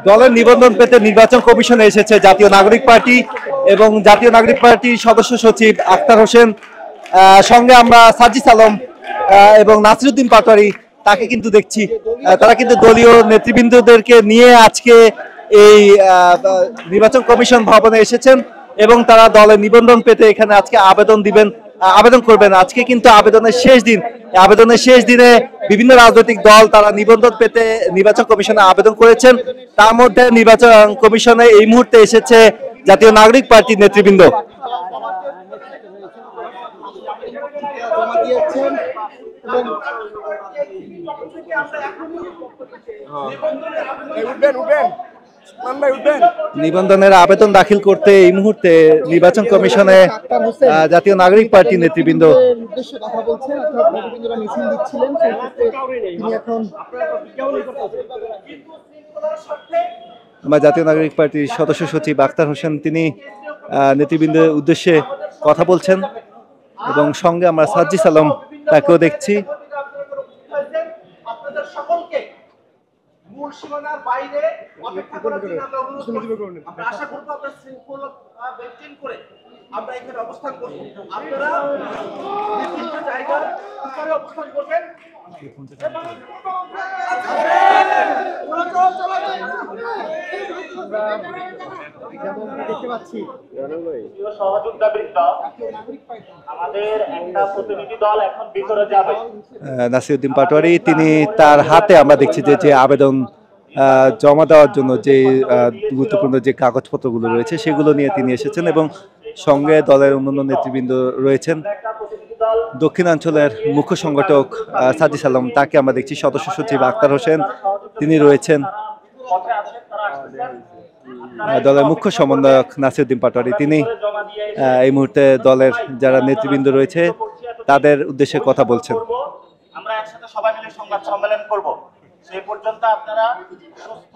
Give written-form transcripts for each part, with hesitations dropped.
দলের নিবন্ধন পেতে নির্বাচন কমিশনে এসেছে জাতীয় নাগরিক পার্টি এবং জাতীয় নাগরিক পার্টির সদস্য সচিব আক্তার হোসেন, সঙ্গে আমরা সাজিদ আলম এবং নাসিরউদ্দিন পাটোয়ারি তাকে কিন্তু দেখছি। তারা কিন্তু দলীয় নেতৃবৃন্দদেরকে নিয়ে আজকে এই নির্বাচন কমিশন ভবনে এসেছেন এবং তারা দলের নিবন্ধন পেতে এখানে আজকে আবেদন করবেন। আজকে কিন্তু আবেদনের শেষ দিন। আবেদনের শেষ দিনে বিভিন্ন রাজনৈতিক দল তারা নিবন্ধন পেতে নির্বাচন কমিশনে আবেদন করেছেন। তার মধ্যে নির্বাচন কমিশনে এই মুহূর্তে এসেছে জাতীয় নাগরিক পার্টির নেতৃবৃন্দ। নিবন্ধনের আবেদন দাখিল করতে এই মুহূর্তে নির্বাচন কমিশনে জাতীয় নাগরিক পার্টির নেতৃবৃন্দ আমার জাতীয় নাগরিক পার্টির সদস্য সচিব আক্তার হোসেন তিনি নেতৃবৃন্দের উদ্দেশ্যে কথা বলছেন এবং সঙ্গে আমরা সাজিদ আলম তাকেও দেখছি। মূল সীমানার বাইরে অপেক্ষা করার জন্য আমরা অনুরোধ করব। আমরা আশা করব আপনারা শৃঙ্খলা মেইনটেইন করে আমরা এখানে অবস্থান করব। আপনারা বিভিন্ন জায়গায় উপরে অবস্থান করবেন। দেখতে পাচ্ছি সহযোগিতাবৃন্দ আমাদের একটা প্রতিনিধি দল এখন ভিতরে যাবে। নাসিরউদ্দিন পাটোয়ারি তিনি তার হাতে আমরা দেখছি যে আবেদন জমা দেওয়ার জন্য যে গুরুত্বপূর্ণ যে কাগজপত্রগুলো রয়েছে সেগুলো নিয়ে তিনি এসেছেন এবং সঙ্গে দলের অন্যান্য নেতৃবৃন্দ রয়েছেন। দক্ষিণাঞ্চলের মুখ্য সংগঠক সাজিদ আলম তাকে আমরা দেখছি, সদস্য সচিব আক্তার হোসেন তিনি রয়েছেন, দলের মুখ্য সমন্বয়ক নাসিরউদ্দিন পাটোয়ারি তিনি এই মুহূর্তে দলের যারা নেতৃবৃন্দ রয়েছে তাদের উদ্দেশ্যে কথা বলছেন। আমরা একসাথে সবাই মিলে সংবাদ সম্মেলন করব। সেই পর্যন্ত আপনারা সুস্থ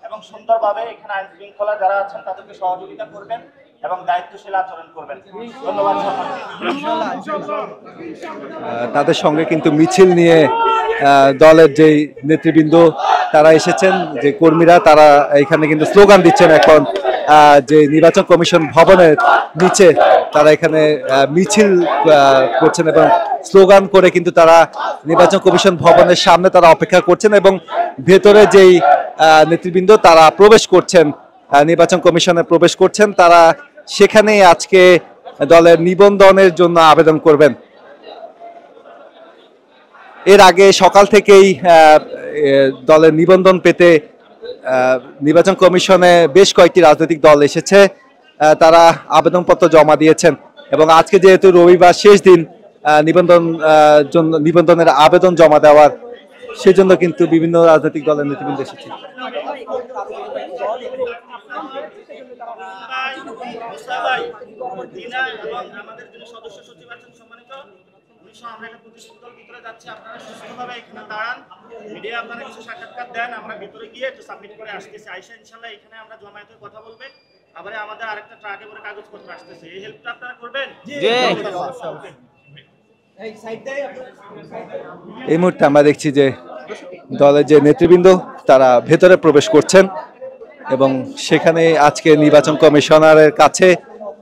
এবং সুন্দরভাবে এখানে আইন শৃঙ্খলা যারা আছেন তাদেরকে সহযোগিতা করবেন এবং দায়িত্বশীল আচরণ করবেন। ধন্যবাদ। তাদের সঙ্গে কিন্তু মিছিল নিয়ে দলের যেই নেতৃবৃন্দ তারা এসেছেন, যে কর্মীরা তারা এখানে কিন্তু স্লোগান দিচ্ছেন। এখন যে নির্বাচন কমিশন ভবনের নিচে তারা এখানে মিছিল করছেন এবং স্লোগান করে কিন্তু তারা নির্বাচন কমিশন ভবনের সামনে তারা অপেক্ষা করছেন এবং ভেতরে যেই নেতৃবৃন্দ তারা প্রবেশ করছেন, নির্বাচন কমিশনে প্রবেশ করছেন, তারা সেখানে আজকে দলের নিবন্ধনের জন্য আবেদন করবেন। এর আগে সকাল থেকেই দলের নিবন্ধন পেতে নির্বাচন কমিশনে বেশ কয়েকটি রাজনৈতিক দল এসেছে, তারা আবেদনপত্র জমা দিয়েছেন এবং আজকে যেহেতু রবিবার শেষ দিন নিবন্ধনের আবেদন জমা দেওয়ার, সেজন্য কিন্তু বিভিন্ন রাজনৈতিক দলের নেতৃবৃন্দ এসেছে। আমাদের যিনি সদস্য সচিব আছেন সম্মানিত, আমরা একটা প্রতিনিধি দল ভিতরে যাচ্ছি, আপনারা সুস্থভাবে এখানে দাঁড়ান, মিডিয়া আপনারা কিছু সাক্ষাৎকার দেন, আমরা ভিতরে গিয়ে একটু সাবমিট করে আসতেছি। আইসা ইনশাল্লাহ এখানে আমরা জমায়েত হয়ে কথা বলবে। আবারে আমাদের আরেকটা ট্রাকে করে কাগজপত্র আসতেছে, এই হেল্পটা আপনারা করবেন। এই মুহূর্তে আমরা দেখছি যে দলের যে নেতৃবৃন্দ তারা ভেতরে প্রবেশ করছেন এবং সেখানে আজকে নির্বাচন কমিশনারের কাছে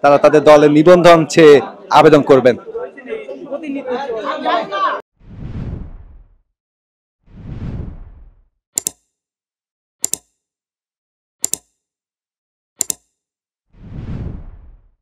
তারা তাদের দলের নিবন্ধন চেয়ে আবেদন করবেন।